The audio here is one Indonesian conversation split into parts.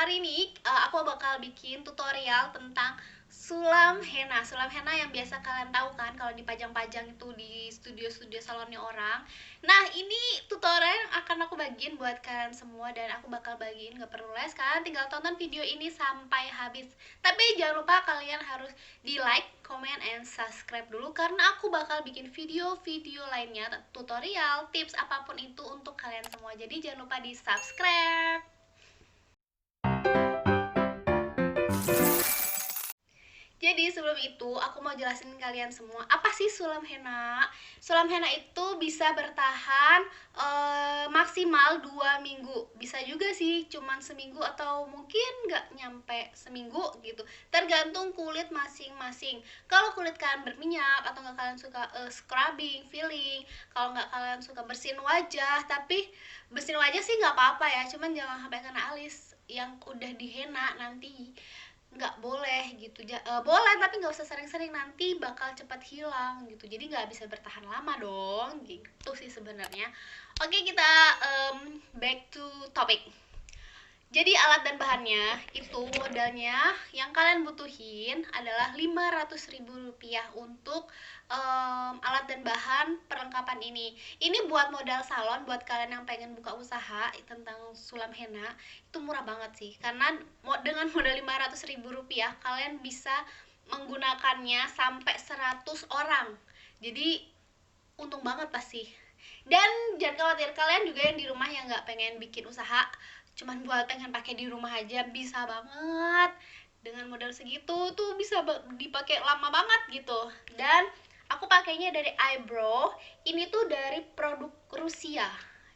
hari ini aku bakal bikin tutorial tentang sulam henna. Sulam henna yang biasa kalian tahu kan kalau dipajang-pajang itu di studio-studio salonnya orang. Nah, ini tutorial yang akan aku bagiin buat kalian semua dan aku bakal bagiin, gak perlu les, kalian tinggal tonton video ini sampai habis. Tapi jangan lupa kalian harus di like, comment, and subscribe dulu karena aku bakal bikin video-video lainnya, tutorial, tips, apapun itu untuk kalian semua. Jadi jangan lupa di subscribe. Jadi sebelum itu aku mau jelasin kalian semua apa sih sulam henna. Sulam henna itu bisa bertahan maksimal 2 minggu. Bisa juga sih cuman seminggu atau mungkin nggak nyampe seminggu gitu. Tergantung kulit masing-masing. Kalau kulit kalian berminyak atau nggak kalian suka scrubbing, filling, kalau nggak kalian suka bersihin wajah, tapi bersihin wajah sih nggak apa-apa ya. Cuman jangan sampai kena alis yang udah dihenna nanti nggak boleh gitu. Boleh tapi nggak usah sering-sering, nanti bakal cepat hilang gitu, jadi nggak bisa bertahan lama dong gitu sih sebenarnya. Oke, kita back to topic. Jadi alat dan bahannya itu, modalnya yang kalian butuhin adalah Rp500.000 untuk alat dan bahan perlengkapan ini. Ini buat modal salon, buat kalian yang pengen buka usaha tentang sulam henna, itu murah banget sih. Karena dengan modal Rp500.000 kalian bisa menggunakannya sampai 100 orang. Jadi untung banget pasti. Dan jangan khawatir, kalian juga yang di rumah yang nggak pengen bikin usaha, cuman buat pengen pakai di rumah aja, bisa banget. Dengan modal segitu tuh bisa dipakai lama banget gitu. Dan aku pakainya dari Eyebrow. Ini tuh dari produk Rusia.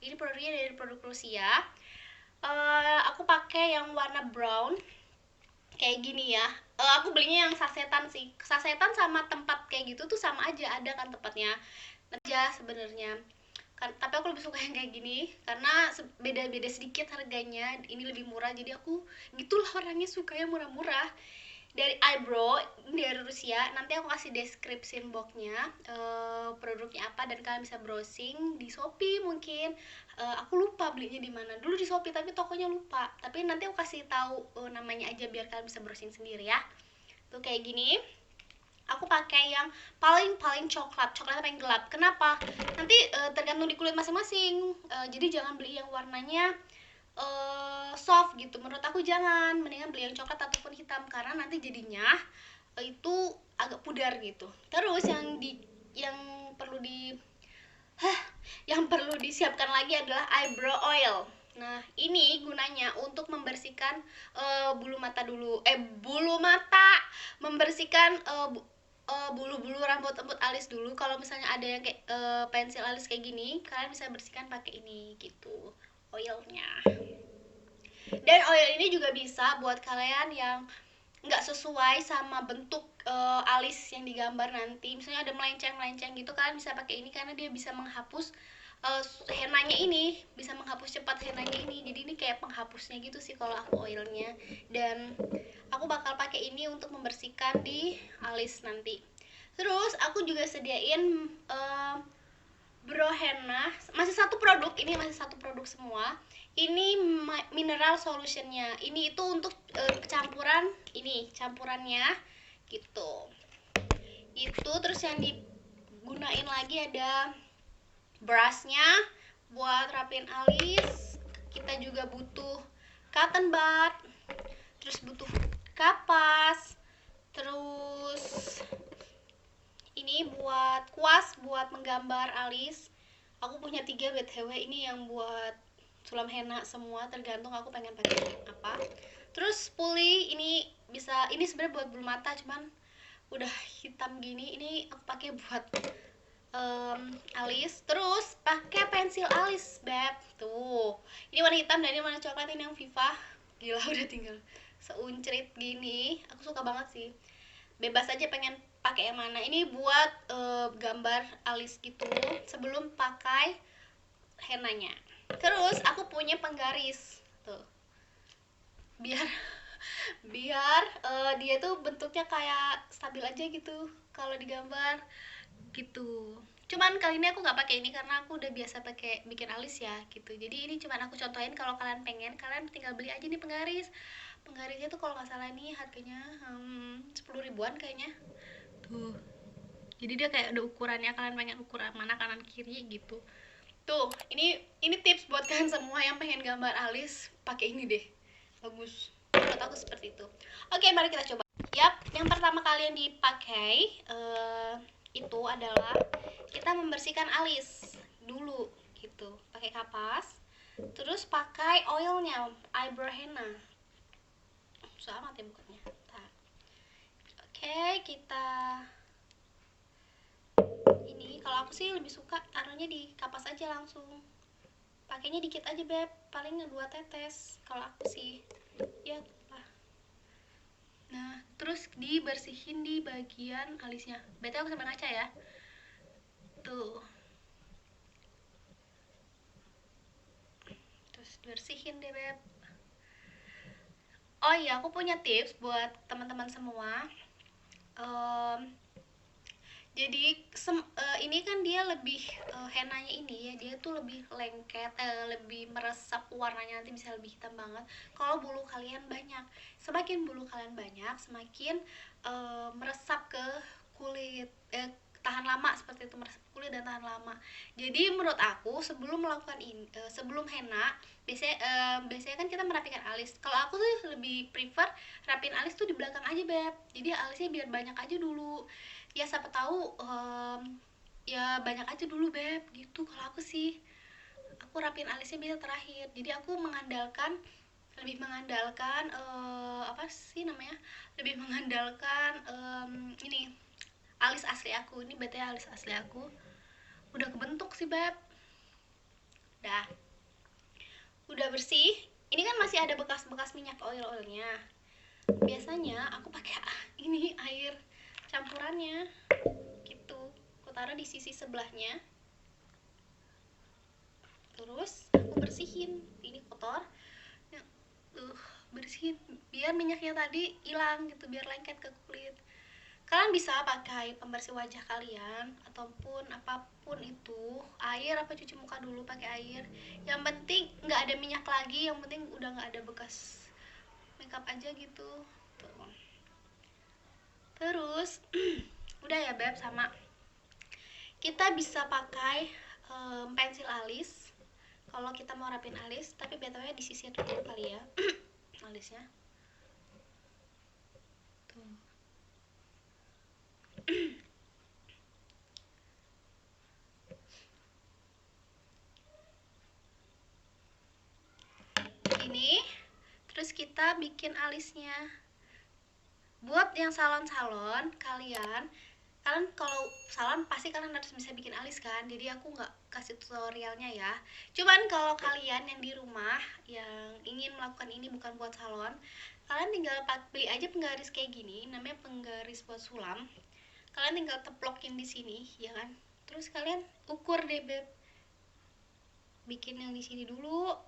Ini produknya dari produk Rusia. Aku pakai yang warna brown kayak gini ya. Aku belinya yang sasetan sih. Sasetan sama tempat kayak gitu tuh sama aja, ada kan tempatnya aja sebenarnya kan, tapi aku lebih suka yang kayak gini karena beda-beda sedikit harganya. Ini lebih murah, jadi aku gitulah orangnya, suka yang murah-murah. Dari Eyebrow, ini dari Rusia. Nanti aku kasih deskripsi boxnya, produknya apa, dan kalian bisa browsing di Shopee mungkin. Aku lupa belinya di mana dulu, di Shopee, tapi tokonya lupa. Tapi nanti aku kasih tahu namanya aja biar kalian bisa browsing sendiri ya. Tuh kayak gini. Aku pakai yang paling coklat paling gelap. Kenapa? Nanti tergantung di kulit masing-masing. Jadi jangan beli yang warnanya soft gitu. Menurut aku jangan, mendingan beli yang coklat ataupun hitam karena nanti jadinya itu agak pudar gitu. Terus yang perlu disiapkan lagi adalah eyebrow oil. Nah, ini gunanya untuk membersihkan bulu mata dulu. Bulu mata, membersihkan bulu-bulu rambut alis dulu. Kalau misalnya ada yang kayak pensil alis kayak gini, kalian bisa bersihkan pakai ini gitu, oilnya. Dan oil ini juga bisa buat kalian yang nggak sesuai sama bentuk alis yang digambar nanti. Misalnya ada melenceng gitu, kalian bisa pakai ini karena dia bisa menghapus hennanya ini, bisa menghapus cepat hennanya ini. Jadi ini kayak penghapusnya gitu sih kalau aku oilnya. Dan aku bakal pakai ini untuk membersihkan di alis nanti. Terus aku juga sediain brow henna, masih satu produk, ini masih satu produk semua. Ini mineral solutionnya, ini itu untuk campuran, ini campurannya gitu. Itu terus yang digunain lagi ada brushnya buat rapin alis. Kita juga butuh cotton bud, terus butuh kapas, terus ini buat kuas buat menggambar alis. Aku punya 3 btw, ini yang buat sulam henna semua, tergantung aku pengen pakai apa. Terus puli ini bisa, ini sebenarnya buat bulu mata cuman udah hitam gini, ini aku pakai buat alis. Terus pakai pensil alis beb, tuh ini warna hitam dan ini warna coklat, ini yang Viva. Gila, udah tinggal seuncrit gini, aku suka banget sih. Bebas aja pengen pakai yang mana. Ini buat gambar alis gitu sebelum pakai hennanya. Terus aku punya penggaris tuh, biar dia tuh bentuknya kayak stabil aja gitu kalau digambar gitu. Cuman kali ini aku nggak pakai ini karena aku udah biasa pakai bikin alis ya gitu. Jadi ini cuman aku contohin, kalau kalian pengen kalian tinggal beli aja nih penggaris. Penggarisnya tuh kalau nggak salah nih harganya 10 ribuan kayaknya. Tuh. Jadi dia kayak ada ukurannya, kalian pengen ukuran mana kanan kiri gitu. Tuh, ini tips buat kalian semua yang pengen gambar alis, pakai ini deh. Bagus. Menurut aku seperti itu. Oke, mari kita coba. Yap, yang pertama kali yang dipakai itu adalah kita membersihkan alis dulu gitu. Pakai kapas. Terus pakai oilnya, eyebrow henna. Susah amat ya bukannya. Oke, kita ini kalau aku sih lebih suka taruhnya di kapas aja langsung. Pakainya dikit aja beb, paling 2 tetes kalau aku sih. Ya lah. Nah, terus dibersihin di bagian alisnya. Berarti aku sampai ngaca ya. Tuh. Terus bersihin deh beb. Oh iya, aku punya tips buat teman-teman semua. Jadi ini kan dia lebih henanya ini ya, dia tuh lebih lengket, lebih meresap warnanya, nanti bisa lebih hitam banget kalau bulu kalian banyak. Semakin bulu kalian banyak, semakin meresap ke kulit, tahan lama, seperti itu, meresap kulit dan tahan lama. Jadi menurut aku sebelum melakukan ini, sebelum henna, biasanya kan kita merapikan alis. Kalau aku tuh lebih prefer rapin alis tuh di belakang aja beb, jadi alisnya biar banyak aja dulu. Ya siapa tahu ya banyak aja dulu beb gitu. Kalau aku sih, aku rapin alisnya bisa terakhir. Jadi aku lebih mengandalkan apa sih namanya, lebih mengandalkan ini alis asli aku. Ini berarti alis asli aku udah kebentuk sih beb. Udah bersih. Ini kan masih ada bekas-bekas minyak oilnya. Biasanya aku pakai ini air campurannya gitu. Aku taruh di sisi sebelahnya. Terus aku bersihin. Ini kotor. Bersihin biar minyaknya tadi hilang gitu, biar lengket ke kulit. Kalian bisa pakai pembersih wajah kalian ataupun apapun itu, air apa cuci muka dulu pakai air. Yang penting nggak ada minyak lagi, yang penting udah nggak ada bekas makeup aja gitu. Tuh. Terus udah ya beb, sama kita bisa pakai pensil alis kalau kita mau rapin alis, tapi btw disisir dulu kali ya alisnya. Tuh. Ini terus kita bikin alisnya. Buat yang salon-salon, kalian kalau salon pasti kalian harus bisa bikin alis kan, jadi aku nggak kasih tutorialnya ya. Cuman kalau kalian yang di rumah yang ingin melakukan ini bukan buat salon, kalian tinggal beli aja penggaris kayak gini, namanya penggaris buat sulam. Kalian tinggal teplokin di sini ya kan, terus kalian ukur deh beb, bikin yang di sini dulu.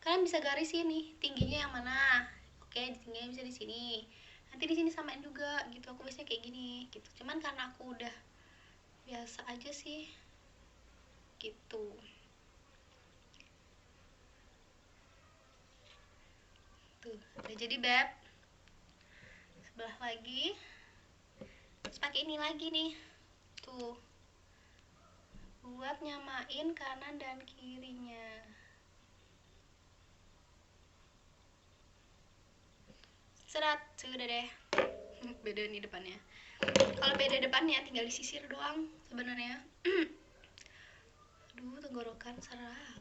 Kalian bisa garis ini tingginya yang mana. Oke, tingginya bisa di sini, nanti di sini samain juga gitu. Aku biasanya kayak gini gitu, cuman karena aku udah biasa aja sih gitu. Tuh udah jadi beb. Sebelah lagi, terus pakai ini lagi nih tuh buat nyamain kanan dan kirinya. Serat, sudah deh. Beda nih depannya. Kalau beda depannya tinggal disisir doang sebenarnya. Aduh, tenggorokan serat.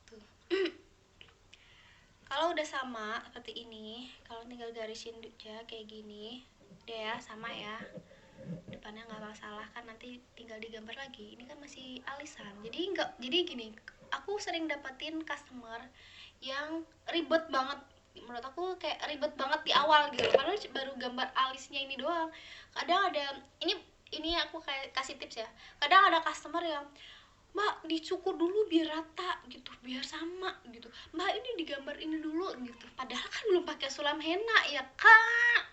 Tuh. Kalau udah sama seperti ini, kalau tinggal garisin aja kayak gini. Udah ya, sama ya. Depannya nggak masalah kan, nanti tinggal digambar lagi. Ini kan masih alisan, jadi gini, aku sering dapetin customer yang ribet banget. Menurut aku kayak ribet banget di awal gitu, karena baru gambar alisnya ini doang. Kadang ada ini aku kayak kasih tips ya. Kadang ada customer yang Mbak dicukur dulu biar rata gitu, biar sama gitu, Mbak ini digambar ini dulu gitu, padahal kan belum pakai sulam henna ya kan.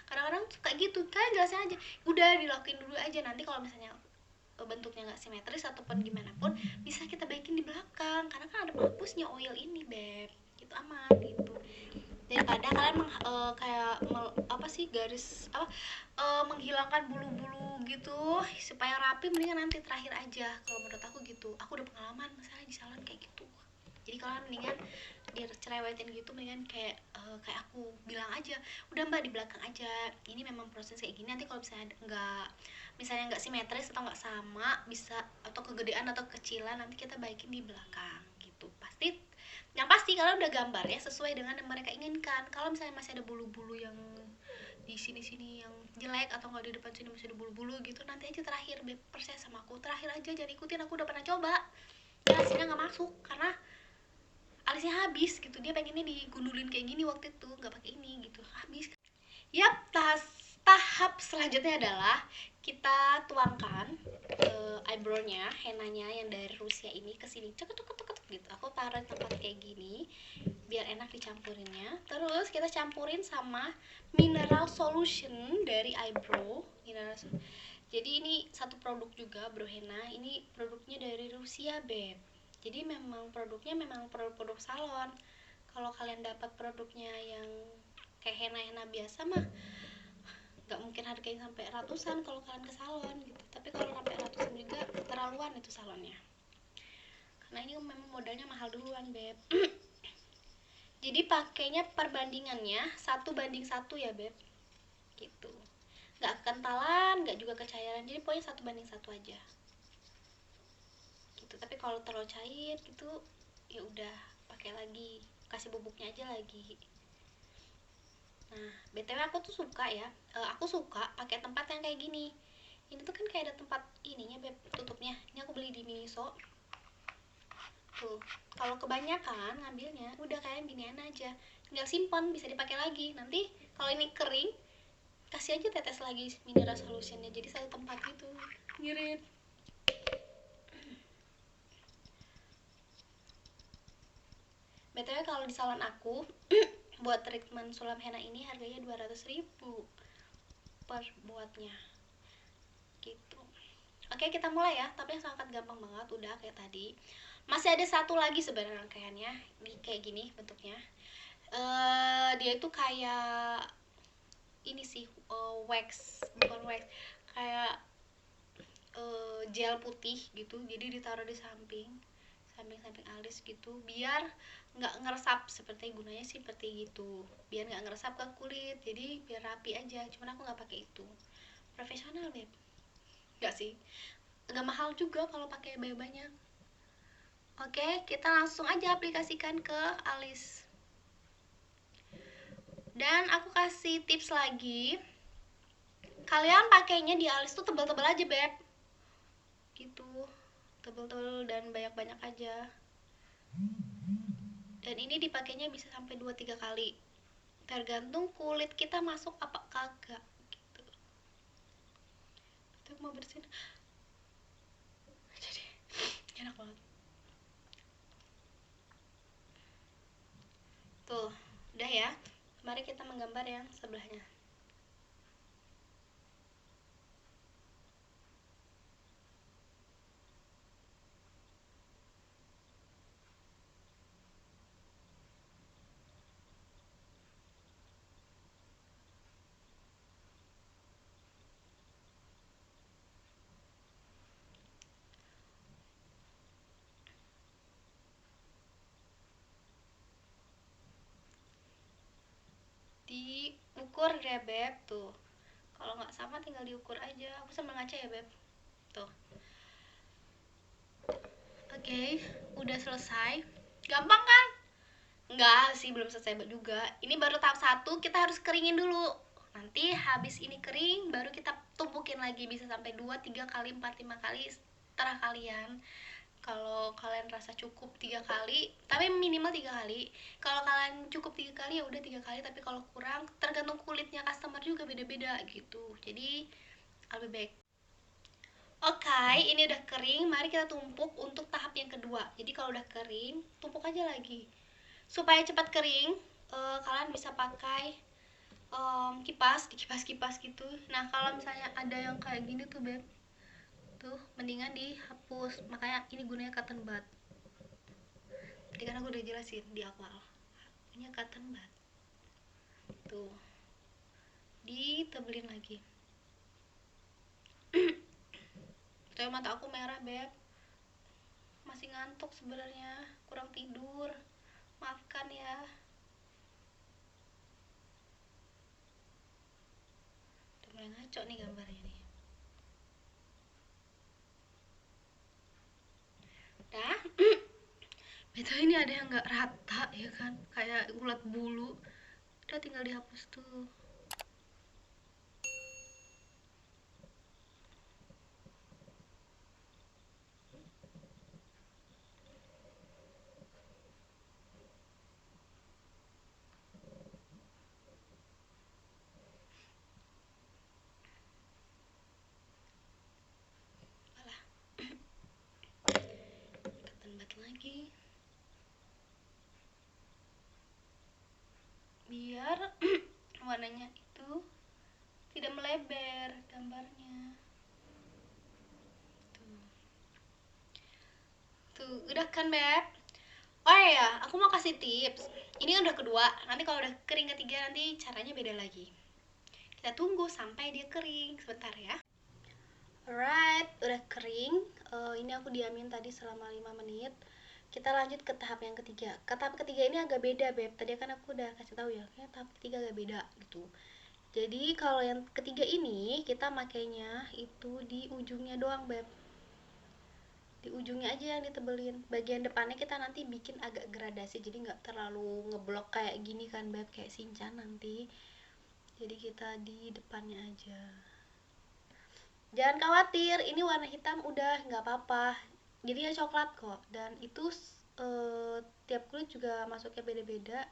Kadang-kadang suka gitu kan, jelasin aja udah dilakuin dulu aja, nanti kalau misalnya bentuknya nggak simetris ataupun gimana pun bisa kita baikin di belakang, karena kan ada penghapusnya oil ini beb, gitu aman gitu, daripada kalian apa sih garis apa menghilangkan bulu-bulu gitu supaya rapi, mendingan nanti terakhir aja kalau menurut aku gitu. Aku udah pengalaman masalah di salon kayak gitu, jadi kalian mendingan dicerewetin gitu, mendingan kayak aku bilang aja udah Mbak di belakang aja, ini memang proses kayak gini, nanti kalau misalnya nggak simetris atau nggak sama, bisa atau kegedean atau kecilan, nanti kita baikin di belakang gitu. Yang pasti kalian udah gambar ya sesuai dengan yang mereka inginkan. Kalau misalnya masih ada bulu-bulu yang di sini-sini yang jelek, atau nggak di depan sini masih ada bulu-bulu gitu, nanti aja terakhir, percaya sama aku, terakhir aja, jangan ikutin, aku udah pernah coba dan hasilnya nggak masuk karena alisnya habis gitu. Dia pengennya digundulin kayak gini waktu itu, nggak pakai ini gitu, habis. Yap, tahap selanjutnya adalah kita tuangkan eyebrow-nya, henanya yang dari Rusia ini ke sini, cekut gitu. Aku taruh di tempat kayak gini biar enak dicampurinnya. Terus kita campurin sama mineral solution dari eyebrow. Jadi ini satu produk juga, bro henna. Ini produknya dari Rusia, beb. Jadi memang produknya memang produk salon. Kalau kalian dapat produknya yang kayak henna biasa mah nggak mungkin harganya sampai ratusan kalau kalian ke salon gitu. Tapi kalau sampai ratusan juga keterlaluan itu salonnya, karena ini memang modalnya mahal duluan, beb. Jadi pakainya perbandingannya 1:1 ya, beb, gitu. Nggak kekentalan, nggak juga kecairan, jadi pokoknya 1:1 aja gitu. Tapi kalau terlalu cair gitu ya udah pakai lagi, kasih bubuknya aja lagi. Nah, btw aku tuh suka ya, aku suka pakai tempat yang kayak gini. Ini tuh kan kayak ada tempat ininya, beb, tutupnya. Ini aku beli di Miniso tuh. Kalau kebanyakan ngambilnya udah kayak ginian aja, tinggal simpan, bisa dipakai lagi. Nanti kalau ini kering, kasih aja tetes lagi mineral solutionnya, jadi satu tempat gitu, ngirit. btw kalau di salon aku buat treatment sulam henna ini harganya 200.000 per buatnya gitu. Oke, kita mulai ya, tapi sangat gampang banget, udah kayak tadi. Masih ada satu lagi sebenarnya rangkaiannya, ini kayak gini bentuknya. Dia itu kayak ini sih, wax, bukan wax, kayak gel putih gitu, jadi ditaruh di samping alis gitu, biar nggak ngeresap, seperti gunanya sih seperti gitu, biar nggak ngeresap ke kulit, jadi biar rapi aja. Cuman aku nggak pakai itu, profesional, beb. Nggak sih, nggak mahal juga kalau pakai banyak. Oke, kita langsung aja aplikasikan ke alis. Dan aku kasih tips lagi, kalian pakainya di alis tuh tebal-tebal aja, beb, gitu, tebal-tebal dan banyak-banyak aja. Dan ini dipakainya bisa sampai 2-3 kali, tergantung kulit kita masuk apa kagak gitu. Itu mau bersihin jadi enak banget tuh. Udah ya, mari kita menggambar yang sebelahnya. Diukur ya, beb, tuh. Kalau nggak sama tinggal diukur aja. Aku sambil ngaca ya, beb, tuh. Oke, udah selesai. Gampang kan? Enggak sih, belum selesai juga. Ini baru tahap 1, kita harus keringin dulu. Nanti habis ini kering, baru kita tumpukin lagi, bisa sampai 2-3 kali, 4-5 kali, terserah kalian. Kalau kalian rasa cukup 3 kali, tapi minimal 3 kali. Kalau kalian cukup 3 kali ya udah 3 kali, tapi kalau kurang tergantung kulitnya customer juga, beda-beda gitu. Jadi lebih baik. Oke, ini udah kering, mari kita tumpuk untuk tahap yang kedua. Jadi kalau udah kering, tumpuk aja lagi. Supaya cepat kering, kalian bisa pakai kipas, kipas gitu. Nah, kalau misalnya ada yang kayak gini tuh, Beb, tuh mendingan dihapus. Makanya ini gunanya cotton bud. Jadi kan aku udah jelasin di awal. Punya cotton bud. Tuh, ditebelin lagi. Tapi mata aku merah, Beb. Masih ngantuk sebenarnya, kurang tidur. Maafkan ya. Udah mulai ngaco nih gambarnya nih. Udah. Betul, ini ada yang nggak rata ya kan, kayak ulat bulu. Udah tinggal dihapus tuh. Alah, ketembat lagi. Biar warnanya itu tidak melebar gambarnya. Tuh. Tuh, udah kan, Beb? Oh iya, aku mau kasih tips. Ini udah kedua, nanti kalau udah kering ketiga nanti caranya beda lagi. Kita tunggu sampai dia kering sebentar ya. Alright, udah kering. Ini aku diamin tadi selama 5 menit. Kita lanjut ke tahap yang ketiga. Ke tahap ketiga ini agak beda, Beb. Tadi kan aku udah kasih tahu ya, kayak tahap ketiga agak beda gitu. Jadi kalau yang ketiga ini kita makainya itu di ujungnya doang, Beb. Di ujungnya aja yang ditebelin. Bagian depannya kita nanti bikin agak gradasi, jadi nggak terlalu ngeblok kayak gini kan, Beb, kayak Shinchan nanti. Jadi kita di depannya aja. Jangan khawatir, ini warna hitam udah nggak apa-apa. Jadinya coklat kok. Dan itu tiap kulit juga masuknya beda-beda.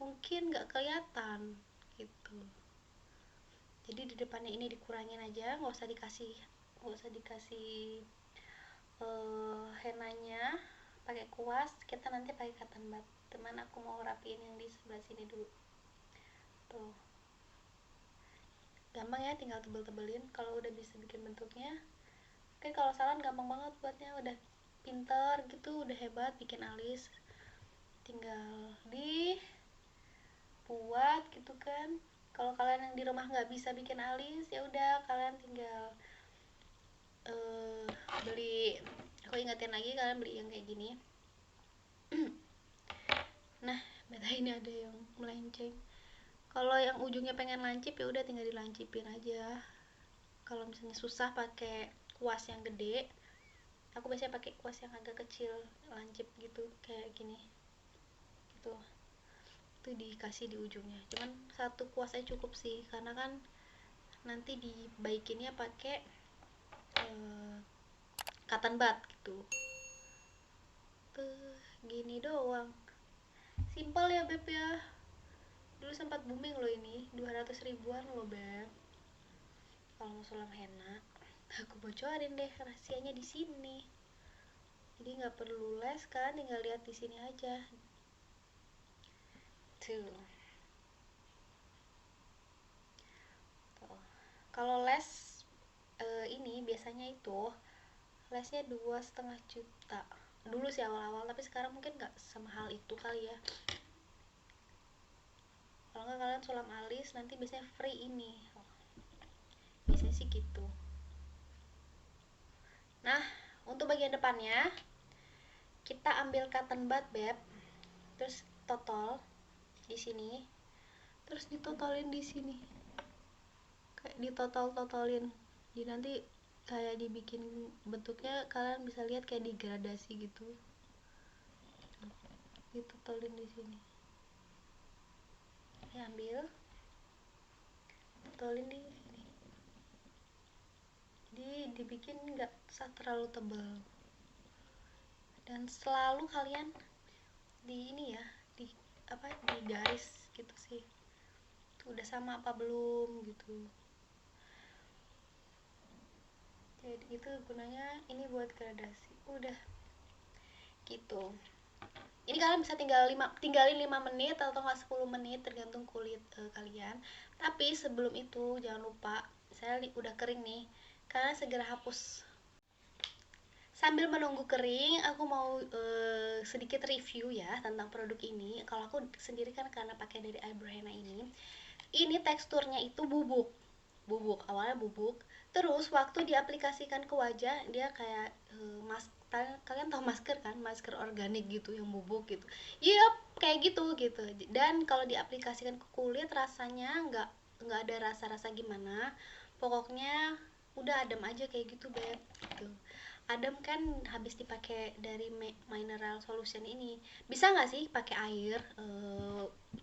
Mungkin nggak kelihatan gitu. Jadi di depannya ini dikurangin aja, nggak usah dikasih henanya pakai kuas. Kita nanti pakai cotton bud. Teman, aku mau rapiin yang di sebelah sini dulu. Tuh, gampang ya, tinggal tebel-tebelin kalau udah bisa bikin bentuknya. Oke, kalau salon gampang banget buatnya, udah pinter gitu, udah hebat bikin alis. Tinggal dibuat gitu kan. Kalau kalian yang di rumah nggak bisa bikin alis, ya udah kalian tinggal beli. Aku ingetin lagi, kalian beli yang kayak gini. Nah, beta ini ada yang melenceng. Kalau yang ujungnya pengen lancip, ya udah tinggal dilancipin aja. Kalau misalnya susah pakai kuas yang gede, aku biasanya pakai kuas yang agak kecil, lancip gitu kayak gini gitu. Itu dikasih di ujungnya, cuman satu kuas aja cukup sih, karena kan nanti dibaikinnya pakai cotton bud gitu. Tuh, gini doang, simple ya, Beb ya. Dulu sempat booming loh ini, 200 ribuan loh, Beb. Kalau mau sulam henna, aku bocorin deh rahasianya di sini. Jadi nggak perlu les kan, tinggal lihat di sini aja. Tuh. Tuh. Kalau les ini biasanya itu lesnya 2,5 juta dulu sih awal-awal, tapi sekarang mungkin nggak semahal itu kali ya. Kalau nggak kalian sulam alis nanti biasanya free ini, biasanya sih gitu. Nah, untuk bagian depannya kita ambil cotton bud, Beb, terus totol di sini, terus ditotolin di sini, kayak ditotol-totolin. Jadi nanti kayak dibikin bentuknya, kalian bisa lihat kayak digradasi gitu. Ditotolin di sini, diambil, totolin di sini. Jadi dibikin nggak terlalu tebal. Dan selalu kalian di ini ya, di apa, di garis gitu sih. Tuh, udah sama apa belum gitu. Jadi itu gunanya, ini buat gradasi. Udah gitu. Ini kalian bisa tinggalin 5 menit atau nggak 10 menit tergantung kulit kalian. Tapi sebelum itu jangan lupa, saya udah kering nih, kalian segera hapus. Sambil menunggu kering, aku mau sedikit review ya tentang produk ini. Kalau aku sendiri kan karena pakai dari Eyebrow Henna ini teksturnya itu bubuk, awalnya bubuk. Terus waktu diaplikasikan ke wajah dia kayak kalian tahu masker kan, masker organik gitu yang bubuk gitu. Iya, kayak gitu. Dan kalau diaplikasikan ke kulit rasanya nggak ada rasa-rasa gimana. Pokoknya udah adem aja kayak gitu, beb, gitu. Adem kan habis dipakai dari mineral solution ini. Bisa nggak sih pakai air,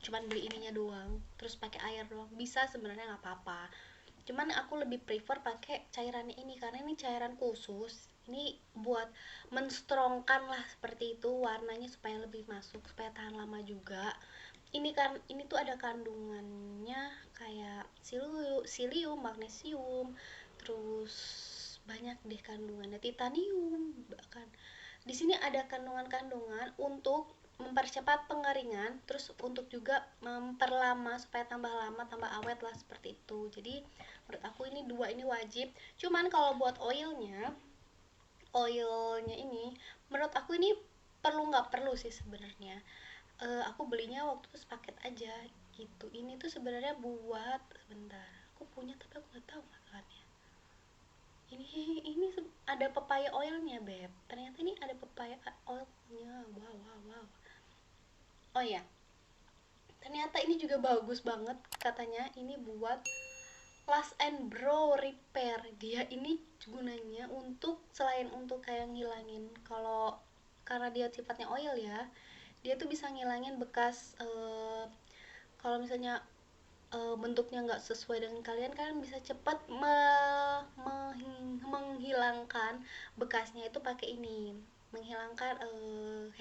cuman beli ininya doang terus pakai air doang? Bisa sebenarnya, nggak apa-apa, cuman aku lebih prefer pakai cairannya ini karena ini cairan khusus. Ini buat menstrongkan lah seperti itu warnanya supaya lebih masuk, supaya tahan lama juga. Ini kan ini tuh ada kandungannya kayak silium, magnesium, terus banyak deh kandungannya, titanium bahkan. Di sini ada kandungan-kandungan untuk mempercepat pengeringan, terus untuk juga memperlama supaya tambah lama, tambah awet lah seperti itu. Jadi menurut aku ini dua ini wajib. Cuman kalau buat oilnya ini menurut aku ini perlu nggak perlu sih sebenarnya. Aku belinya waktu itu sepaket aja gitu. Ini tuh sebenarnya buat, sebentar, aku punya tapi aku nggak tahu masalahnya. Ini ada papaya oilnya, beb, ternyata ini ada papaya oilnya. Wow. Oh ya, ternyata ini juga bagus banget katanya, ini buat Lash and Brow Repair. Dia ini gunanya untuk, selain untuk kayak ngilangin, kalau karena dia sifatnya oil ya, dia tuh bisa ngilangin bekas, kalau misalnya bentuknya nggak sesuai dengan kalian, kalian bisa cepat menghilangkan bekasnya itu pakai ini, menghilangkan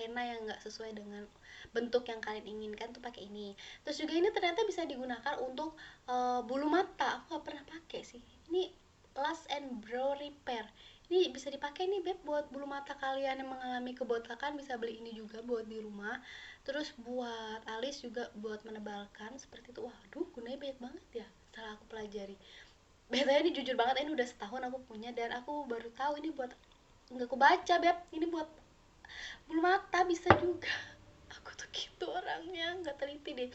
henna yang nggak sesuai dengan bentuk yang kalian inginkan tuh pakai ini. Terus juga ini ternyata bisa digunakan untuk bulu mata. Aku nggak pernah pakai sih ini, Lash and Brow Repair. Ini bisa dipakai nih, beb, buat bulu mata kalian yang mengalami kebotakan, bisa beli ini juga buat di rumah. Terus buat alis juga buat menebalkan seperti itu. Waduh, gunanya banyak banget ya setelah aku pelajari. Betulnya ini jujur banget, ini udah setahun aku punya dan aku baru tahu ini buat, nggak aku baca, beb, ini buat bulu mata bisa juga. Aku tuh gitu orangnya, nggak teliti deh.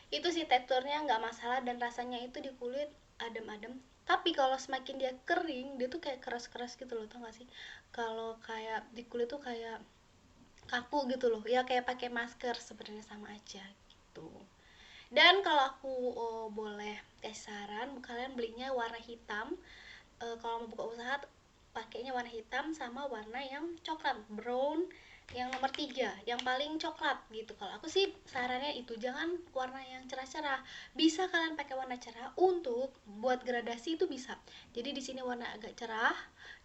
Itu sih teksturnya nggak masalah dan rasanya itu di kulit adem-adem. Tapi kalau semakin dia kering, dia tuh kayak keras-keras gitu loh, tau gak sih? Kalau kayak di kulit tuh kayak kaku gitu loh, ya kayak pakai masker sebenarnya, sama aja gitu. Dan kalau aku boleh kasih saran, kalian belinya warna hitam. Kalau mau buka usaha pakainya warna hitam sama warna yang coklat brown, yang nomor 3 yang paling coklat gitu. Kalau aku sih sarannya itu, jangan warna yang cerah-cerah. Bisa kalian pakai warna cerah untuk buat gradasi, itu bisa. Jadi di sini warna agak cerah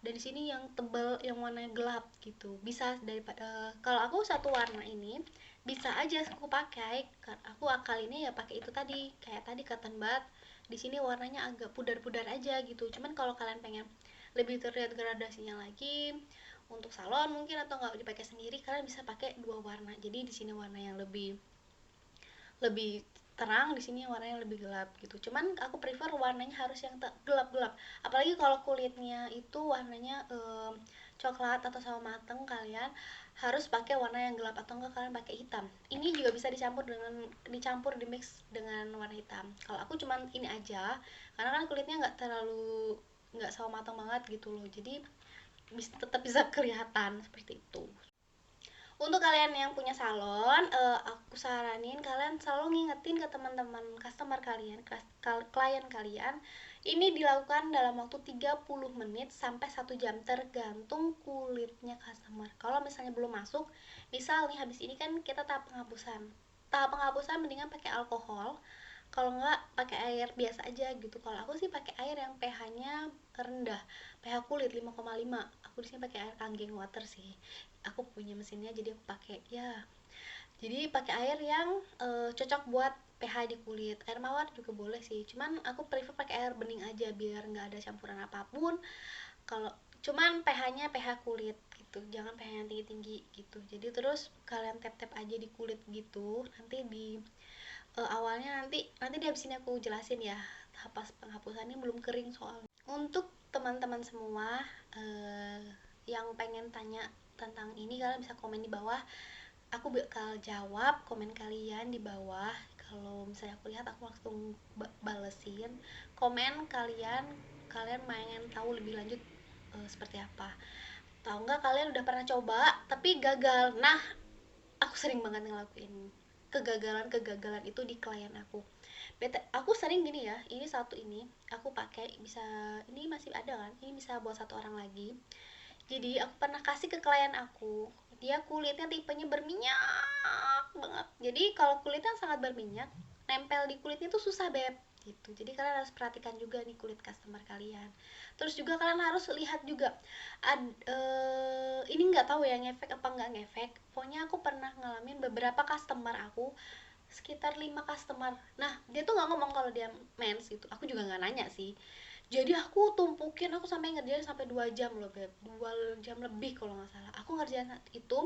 dan di sini yang tebal, yang warna gelap gitu. Bisa daripada kalau aku satu warna ini bisa aja aku pakai. Aku akal ini ya pakai itu tadi, kayak tadi cotton bud. Di sini warnanya agak pudar-pudar aja gitu. Cuman kalau kalian pengen lebih terlihat gradasinya lagi untuk salon mungkin, atau nggak dipakai sendiri, kalian bisa pakai dua warna. Jadi di sini warna yang lebih lebih terang, di sini warnanya lebih gelap gitu. Cuman aku prefer warnanya harus yang gelap-gelap. Apalagi kalau kulitnya itu warnanya coklat atau sawo mateng, kalian harus pakai warna yang gelap, atau enggak kalian pakai hitam. Ini juga bisa dicampur di mix dengan warna hitam. Kalau aku cuman ini aja karena kan kulitnya nggak sawo mateng banget gitu loh. Jadi tetap bisa kelihatan seperti itu. Untuk kalian yang punya salon, aku saranin kalian selalu ngingetin ke teman-teman customer kalian, klien kalian, ini dilakukan dalam waktu 30 menit sampai 1 jam tergantung kulitnya customer. Kalau misalnya belum masuk, misal nih habis ini kan kita tahap penghapusan. Tahap penghapusan mendingan pakai alkohol, kalau enggak pakai air biasa aja gitu. Kalau aku sih pakai air yang pH-nya rendah, pH kulit 5,5. Aku di sini pakai air Kangen Water sih, aku punya mesinnya, jadi aku pakai ya. Jadi pakai air yang cocok buat pH di kulit. Air mawar juga boleh sih, cuman aku prefer pakai air bening aja biar nggak ada campuran apapun. Kalau cuman pH-nya pH kulit gitu, jangan pH yang tinggi-tinggi gitu. Jadi terus kalian tap-tap aja di kulit gitu. Nanti di awalnya nanti di habis ini aku jelasin ya. Pas penghapusannya belum kering soalnya. Untuk teman-teman semua yang pengen tanya tentang ini, kalian bisa komen di bawah. Aku bakal jawab komen kalian di bawah. Kalau misalnya aku lihat, aku langsung balesin komen kalian. Kalian pengen tahu lebih lanjut seperti apa, tahu nggak kalian udah pernah coba tapi gagal. Nah, aku sering banget ngelakuin kegagalan itu di klien aku. Aku sering gini ya, ini aku pakai, bisa ini masih ada kan, ini bisa buat satu orang lagi. Jadi aku pernah kasih ke klien aku, dia kulitnya tipenya berminyak banget. Jadi kalau kulitnya sangat berminyak, nempel di kulitnya tuh susah beb gitu. Jadi kalian harus perhatikan juga nih kulit customer kalian. Terus juga kalian harus lihat juga ini nggak tahu ya ngefek apa nggak ngefek. Pokoknya aku pernah ngalamin beberapa customer aku, sekitar 5 customer. Nah, dia tuh nggak ngomong kalau dia mens gitu. Aku juga nggak nanya sih. Jadi aku tumpukin, aku sampai ngerjain sampai 2 jam loh beb, 2 jam lebih kalau nggak salah. Aku ngerjain itu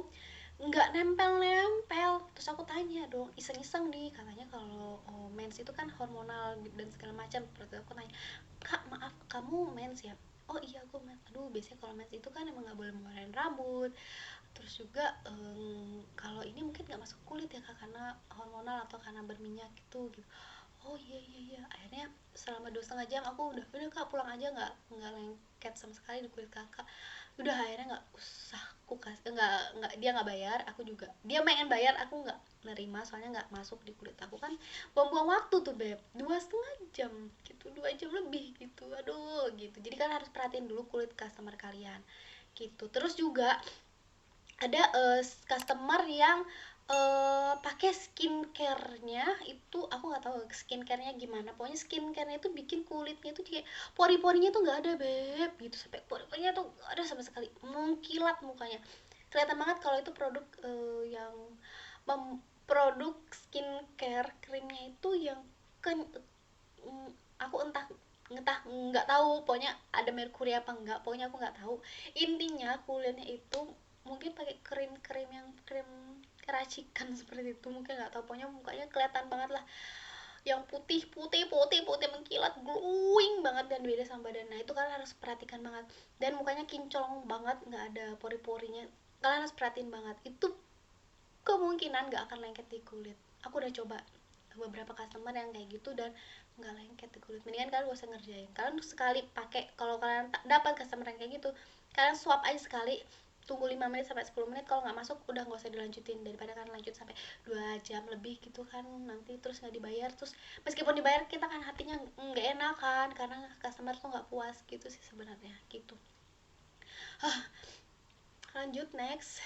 nggak nempel-nempel. Terus aku tanya dong, iseng-iseng nih, katanya kalau mens itu kan hormonal dan segala macam. Terus aku tanya, kak maaf kamu mens ya? Oh iya aku mens. Aduh, biasanya kalau mens itu kan emang nggak boleh mengeluarkan rambut. Terus juga kalau ini mungkin nggak masuk kulit ya kak, karena hormonal atau karena berminyak gitu. Oh iya iya iya, akhirnya selama 2,5 jam aku udah kak pulang aja, nggak lengket sama sekali di kulit kakak. Udah akhirnya nggak usah aku kasih, nggak, dia nggak bayar, aku juga, dia pengen bayar aku nggak nerima soalnya nggak masuk di kulit aku kan. Buang-buang waktu tuh beb, 2,5 jam gitu, 2 jam lebih gitu, aduh gitu. Jadi kan harus perhatiin dulu kulit customer kalian gitu. Terus juga ada customer yang pakai skincare-nya itu, aku nggak tahu skincare-nya gimana. Pokoknya skincare-nya itu bikin kulitnya tuh kayak pori-porinya tuh nggak ada beb gitu, sampai pori-porinya tuh nggak ada sama sekali, mengkilat mukanya. Kelihatan banget kalau itu produk yang produk skincare krimnya itu yang kan, aku entah entah nggak tahu, pokoknya ada merkuri apa enggak, pokoknya aku nggak tahu. Intinya kulitnya itu mungkin pakai krim yang krim keracikan seperti itu, mungkin nggak tahu. Pokoknya mukanya kelihatan banget lah, yang putih putih putih putih mengkilat, glowing banget dan beda sama badan. Nah itu kalian harus perhatikan banget. Dan mukanya kinclong banget, nggak ada pori-porinya. Kalian harus perhatiin banget, itu kemungkinan nggak akan lengket di kulit. Aku udah coba beberapa customer yang kayak gitu dan nggak lengket di kulit. Mendingan kalian gak usah ngerjain, kalian sekali pakai. Kalau kalian dapat customer yang kayak gitu, kalian swap aja sekali, tunggu 5 menit sampai 10 menit. Kalau nggak masuk udah nggak usah dilanjutin, daripada kan lanjut sampai 2 jam lebih gitu kan, nanti terus nggak dibayar. Terus meskipun dibayar kita kan hatinya nggak enak kan, karena customer tuh nggak puas gitu sih sebenarnya gitu. Lanjut next.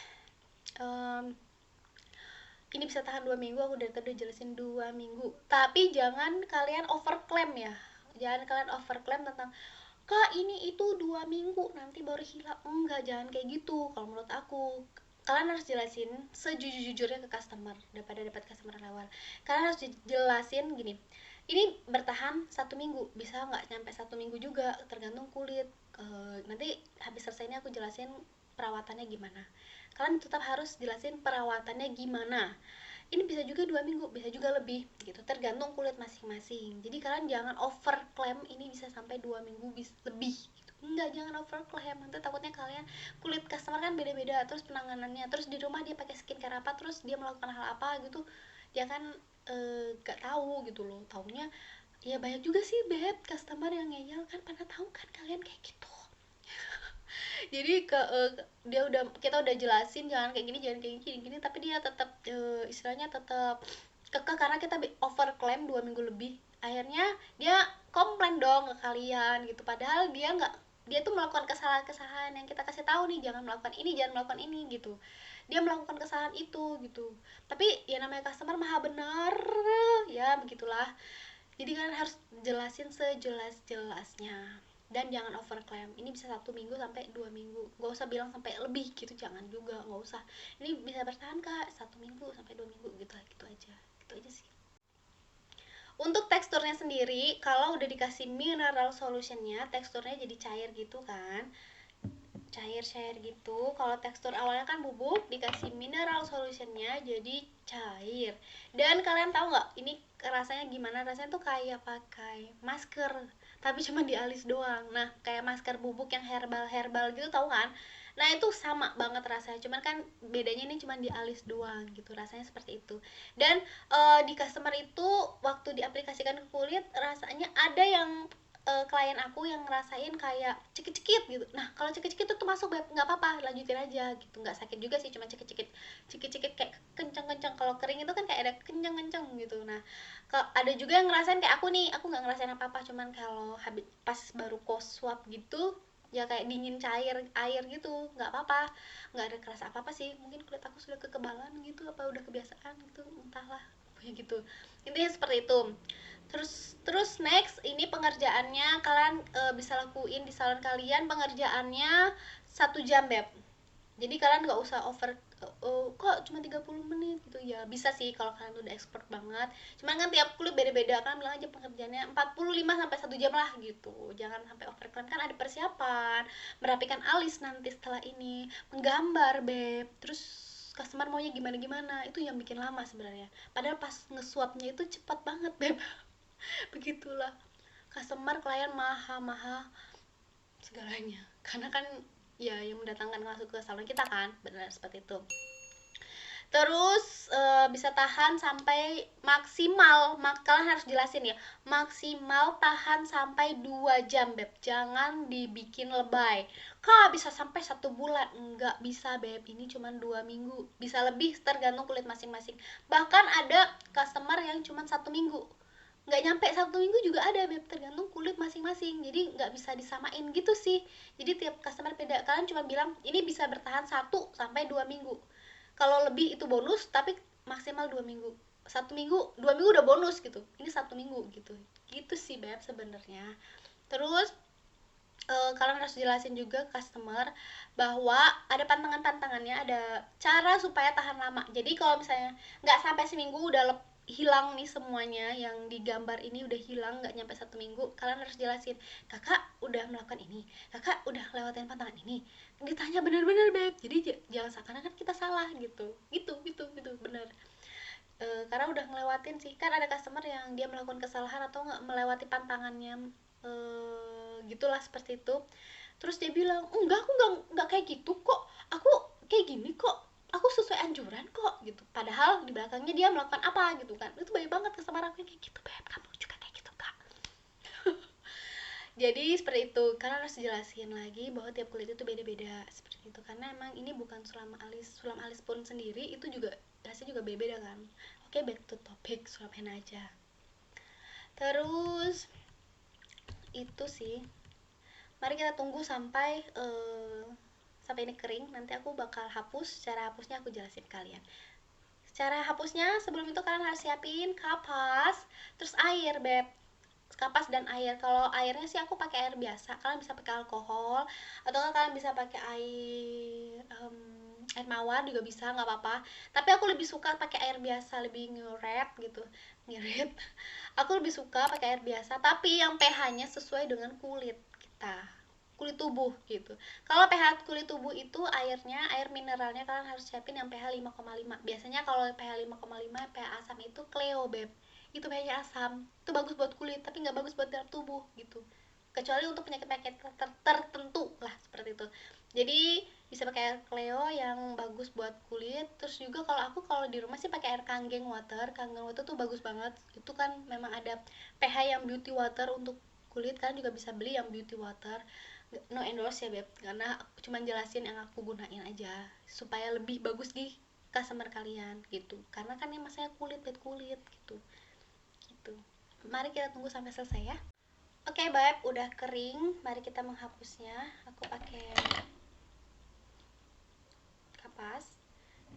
Ini bisa tahan 2 minggu, aku dari tadi jelasin 2 minggu. Tapi jangan kalian overclaim ya, jangan kalian overclaim tentang kak ini itu 2 minggu nanti baru hilang. Enggak, jangan kayak gitu. Kalau menurut aku, kalian harus jelasin sejujur-jujurnya ke customer daripada dapat customer lewat. Kalian harus jelasin gini, ini bertahan 1 minggu, bisa nggak nyampe 1 minggu juga, tergantung kulit. Nanti habis selesai ini aku jelasin perawatannya gimana. Kalian tetap harus jelasin perawatannya gimana. Ini bisa juga 2 minggu, bisa juga lebih gitu, tergantung kulit masing-masing. Jadi kalian jangan overclaim ini bisa sampai 2 minggu lebih gitu. Enggak, jangan overclaim, nanti takutnya kalian, kulit customer kan beda-beda, terus penanganannya, terus di rumah dia pakai skincare apa, terus dia melakukan hal apa gitu, dia kan gak tahu gitu loh. Taunya ya banyak juga sih beb customer yang ngeyel kan, pada tahu kan kalian kayak gitu. Jadi kita udah jelasin jangan kayak gini, jangan kayak gini, tapi dia tetap istilahnya tetap kekeh karena kita overclaim 2 minggu lebih. Akhirnya dia komplain dong ke kalian gitu, padahal dia tuh melakukan kesalahan-kesalahan yang kita kasih tahu nih, jangan melakukan ini, jangan melakukan ini gitu. Dia melakukan kesalahan itu gitu. Tapi ya namanya customer maha benar, ya begitulah. Jadi kalian harus jelasin sejelas-jelasnya dan jangan overclaim. Ini bisa 1 minggu sampai 2 minggu, gak usah bilang sampai lebih gitu, jangan juga, gak usah. Ini bisa bertahan kak 1 minggu sampai 2 minggu gitu, gitu aja sih. Untuk teksturnya sendiri, kalau udah dikasih mineral solutionnya, teksturnya jadi cair gitu kan, cair-cair gitu. Kalau tekstur awalnya kan bubuk, dikasih mineral solutionnya jadi cair. Dan kalian tahu nggak ini rasanya gimana? Rasanya tuh kayak pakai masker, tapi cuma di alis doang. Nah, kayak masker bubuk yang herbal gitu, tahu kan? Nah, itu sama banget rasanya, cuman kan bedanya ini cuma di alis doang gitu, rasanya seperti itu. Dan di customer itu waktu diaplikasikan ke kulit, rasanya ada yang klien aku yang ngerasain kayak cekit-cekit gitu. Nah, kalau cekit-cekit itu masuk, Beb, nggak apa-apa, lanjutin aja gitu, nggak sakit juga sih, cuma cekit-cekit, cekit-cekit kayak kenceng-kenceng. Kalau kering itu kan kayak ada kenceng-kenceng gitu. Nah, ada juga yang ngerasain kayak aku nih, aku nggak ngerasain apa-apa, cuman kalau habis pas baru cold swab gitu ya kayak dingin cair air gitu, nggak apa-apa, nggak ada kerasa apa-apa sih. Mungkin kulit aku sudah kekebalan gitu, apa udah kebiasaan gitu, entahlah, kayak gitu. Intinya seperti itu. Terus next, ini pengerjaannya kalian bisa lakuin di salon kalian. Pengerjaannya 1 jam, Beb. Jadi kalian nggak usah over kok cuma 30 menit gitu ya. Bisa sih kalau kalian udah expert banget. Cuman kan tiap kulit beda-beda, kan bilang aja pengerjaannya 45 sampai 1 jam lah gitu. Jangan sampai overclaim, kan ada persiapan, merapikan alis nanti setelah ini, menggambar, Beb. Terus customer maunya gimana-gimana, itu yang bikin lama sebenarnya. Padahal pas nge-swapnya itu cepat banget, Beb. Begitulah, customer klien maha segalanya, karena kan ya yang mendatangkan masuk ke salon kita kan, benar seperti itu. Terus bisa tahan sampai maksimal, kalian harus jelasin ya, maksimal tahan sampai 2 jam, Beb. Jangan dibikin lebay. Kak, bisa sampai 1 bulan? Enggak bisa, Beb. Ini cuma 2 minggu. Bisa lebih, tergantung kulit masing-masing. Bahkan ada customer yang cuma 1 minggu. Nggak nyampe 1 minggu juga ada, Beb. Tergantung kulit masing-masing. Jadi nggak bisa disamain gitu sih. Jadi tiap customer beda. Kalian cuma bilang ini bisa bertahan 1 sampai 2 minggu. Kalau lebih itu bonus, tapi maksimal 2 minggu. 1 minggu, 2 minggu udah bonus gitu. Ini 1 minggu gitu. Gitu sih, Beb, sebenarnya. Terus kalian harus jelasin juga customer bahwa ada pantangan-pantangannya, ada cara supaya tahan lama. Jadi kalau misalnya nggak sampai seminggu udah hilang nih semuanya yang digambar ini, udah hilang nggak nyampe 1 minggu, kalian harus jelasin, kakak udah melakukan ini, kakak udah lewatin pantangan ini, ditanya bener-bener, Beb. Jadi jangan seakan-akan kita salah gitu, gitu bener. Karena udah ngelewatin sih, kan ada customer yang dia melakukan kesalahan atau nggak melewati pantangannya, gitulah seperti itu. Terus dia bilang, enggak, aku nggak kayak gitu kok, aku kayak gini kok, aku sesuai anjuran kok gitu. Padahal di belakangnya dia melakukan apa gitu kan. Itu banyak banget customer aku yang kayak gitu, Beb, kamu juga kayak gitu kak. Jadi seperti itu, kalian harus jelasin lagi bahwa tiap kulit itu beda-beda seperti itu, karena emang ini bukan sulam alis pun sendiri itu juga hasilnya juga beda-beda kan. Oke, back to topic, sulam henna aja. Terus itu sih, mari kita tunggu sampai sampai ini kering. Nanti aku bakal hapus. Cara hapusnya aku jelasin kalian. Cara hapusnya, sebelum itu kalian harus siapin kapas, terus air, Beb. Kapas dan air. Kalau airnya sih aku pakai air biasa, kalian bisa pakai alkohol atau kalian bisa pakai air mawar juga bisa, nggak apa-apa. Tapi aku lebih suka pakai air biasa, lebih ngeret gitu, ngeret. Aku lebih suka pakai air biasa, tapi yang pH-nya sesuai dengan kulit kita, kulit tubuh gitu. Kalau pH kulit tubuh itu airnya, air mineralnya kalian harus siapin yang pH 5,5. Biasanya kalau pH 5,5 pH asam itu Cleo, Beb. Itu pH asam. Itu bagus buat kulit, tapi nggak bagus buat dalam tubuh gitu. Kecuali untuk penyakit-penyakit tertentu lah seperti itu. Jadi bisa pakai air Cleo yang bagus buat kulit. Terus juga kalau di rumah sih pakai air Kangen water. Kangen water tuh bagus banget. Itu kan memang ada pH yang beauty water untuk kulit. Kalian juga bisa beli yang beauty water. No endorse ya, Beb, karena cuma jelasin yang aku gunain aja supaya lebih bagus di customer kalian gitu. Karena kan ini masalah kulit, bed kulit gitu. Mari kita tunggu sampai selesai ya. Oke, Beb, udah kering. Mari kita menghapusnya. Aku pakai kapas,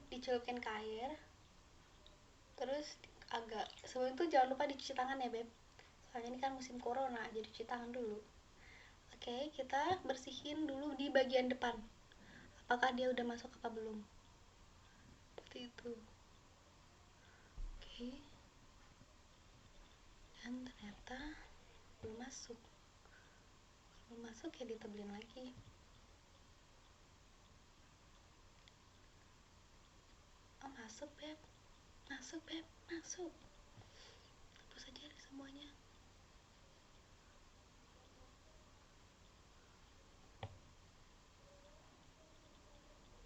dicelupin ke air. Terus agak sebelum itu jangan lupa dicuci tangan ya, Beb. Soalnya ini kan musim corona, jadi cuci tangan dulu. Oke, kita bersihin dulu di bagian depan. Apakah dia udah masuk apa belum? Seperti itu. Oke. kan ternyata belum masuk ya ditebelin lagi. Oh masuk beb, masuk. Hapus aja deh semuanya.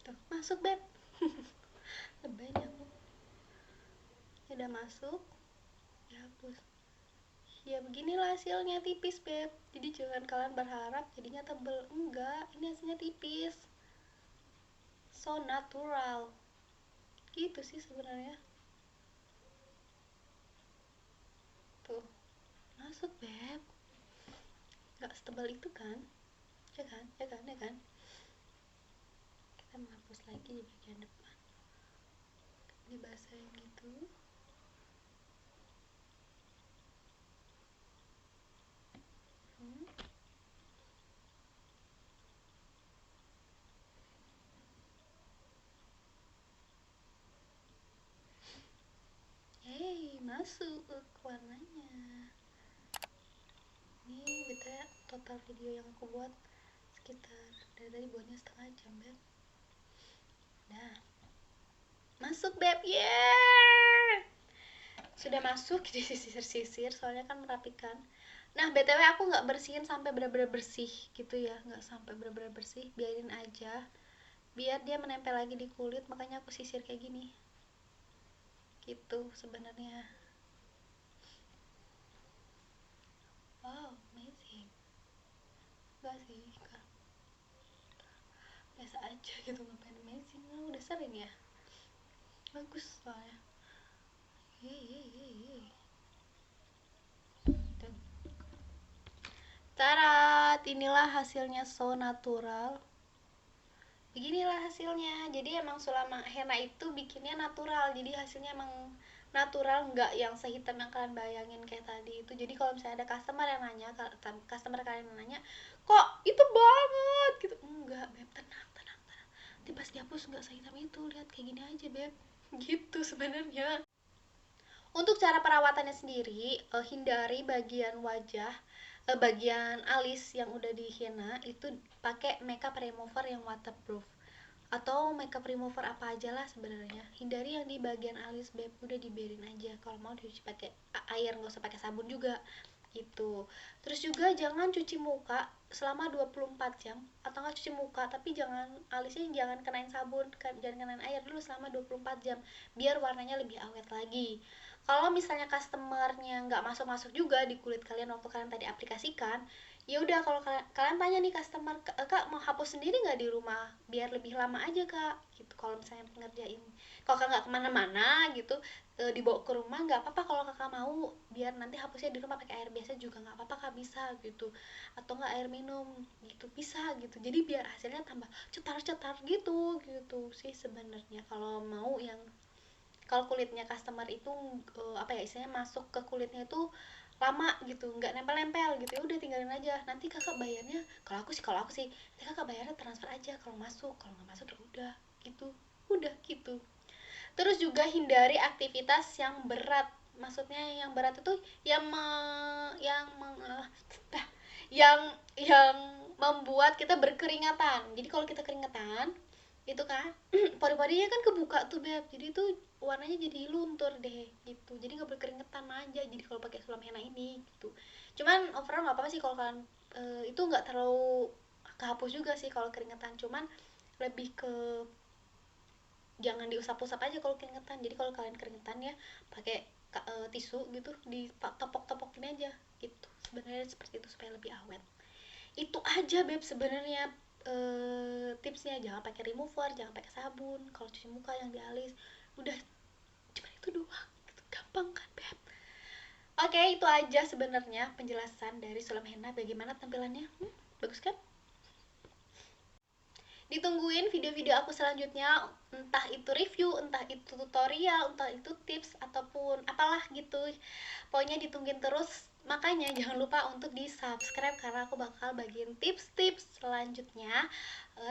Tuh masuk beb. Lebihnya aku udah masuk, dihapus. Ya beginilah hasilnya, tipis beb. Jadi jangan kalian berharap jadinya tebel, enggak, ini hasilnya tipis, so natural gitu sih sebenarnya. Tuh masuk beb, nggak setebal itu kan, ya kan. Kita menghapus lagi di bagian depan, dibasahin gitu. Yeay, masuk warnanya. Ini kita total video yang aku buat sekitar dari tadi buatnya setengah jam beb. Nah masuk beb, yeah, sudah masuk. Di sisir soalnya kan merapikan. Nah btw aku nggak bersihin sampai benar-benar bersih gitu ya, nggak sampai benar-benar bersih, biarin aja biar dia menempel lagi di kulit, makanya aku sisir kayak gini gitu sebenarnya. Wow amazing, enggak sih Kak, biasa aja gitu, ngapain amazing, udah sering ya, bagus soalnya. Yeay. Tarat, inilah hasilnya so natural. Beginilah hasilnya. Jadi emang Sulama henna itu bikinnya natural. Jadi hasilnya emang natural, nggak yang sehitam yang kalian bayangin kayak tadi itu. Jadi kalau misalnya ada customer yang nanya, customer kalian yang nanya, kok itu banget gitu, enggak beb, tenang. Nanti pas dihapus nggak sehitam itu, lihat kayak gini aja beb, gitu sebenarnya. Untuk cara perawatannya sendiri, hindari bagian wajah, bagian alis yang udah di henna itu pakai makeup remover yang waterproof atau makeup remover apa aja lah sebenarnya. Hindari yang di bagian alis beb, udah dibiarin aja. Kalau mau dicuci pakai air, nggak usah pakai sabun juga gitu. Terus juga jangan cuci muka selama 24 jam, atau nggak cuci muka tapi jangan, alisnya jangan kenain sabun, jangan kenain air dulu selama 24 jam biar warnanya lebih awet lagi. Kalau misalnya customernya nggak masuk juga di kulit kalian waktu kalian tadi aplikasikan, ya udah, kalau kalian tanya nih customer, kak mau hapus sendiri nggak di rumah biar lebih lama aja kak gitu. Kalau misalnya ngerjain, kalau kakak nggak kemana-mana gitu, dibawa ke rumah nggak apa-apa. Kalau kakak mau biar nanti hapusnya di rumah pakai air biasa juga nggak apa-apa kak, bisa gitu. Atau nggak air minum gitu, bisa gitu. Jadi biar hasilnya tambah cetar gitu sih sebenarnya. Kalau mau yang, kalau kulitnya customer itu apa ya istilahnya, masuk ke kulitnya itu lama gitu, nggak nempel-nempel gitu, ya udah tinggalin aja. Nanti kakak bayarnya, kalau aku sih nanti kakak bayarnya transfer aja kalau masuk, kalau nggak masuk ya udah gitu. Terus juga hindari aktivitas yang berat. Maksudnya yang berat itu yang yang yang membuat kita berkeringatan. Jadi kalau kita keringetan itu kan pori-porinya kan kebuka tuh beb, jadi tuh warnanya jadi luntur deh gitu. Jadi nggak berkeringetan aja jadi kalau pakai sulam henna ini gitu. Cuman overall nggak apa-apa sih kalau kalian itu nggak terlalu kehapus juga sih kalau keringetan. Cuman lebih ke jangan diusap-usap aja kalau keringetan. Jadi kalau kalian keringetan ya pakai tisu gitu, ditopok-topokin aja gitu. Sebenarnya seperti itu supaya lebih awet. Itu aja beb sebenarnya tipsnya. Jangan pakai remover, jangan pakai sabun kalau cuci muka yang di alis. Udah cuma itu doang gitu. Gampang kan beb. Oke, itu aja sebenarnya penjelasan dari sulam henna. Bagaimana tampilannya, bagus kan? Ditungguin video-video aku selanjutnya, entah itu review, entah itu tutorial, entah itu tips ataupun apalah gitu. Pokoknya ditungguin terus Makanya jangan lupa untuk di subscribe karena aku bakal bagiin tips-tips selanjutnya,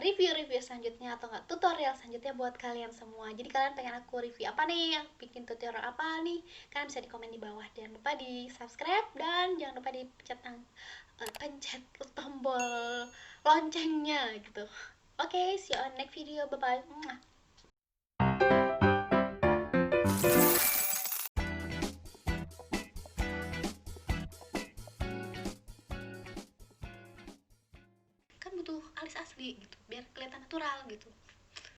review-review selanjutnya atau enggak tutorial selanjutnya buat kalian semua. Jadi kalian pengen aku review apa nih, bikin tutorial apa nih, kalian bisa di komen di bawah. Jangan lupa di subscribe dan jangan lupa dipencet pencet tombol loncengnya gitu. Oke, see you on next video, bye bye. Kan butuh alis asli gitu biar kelihatan natural gitu.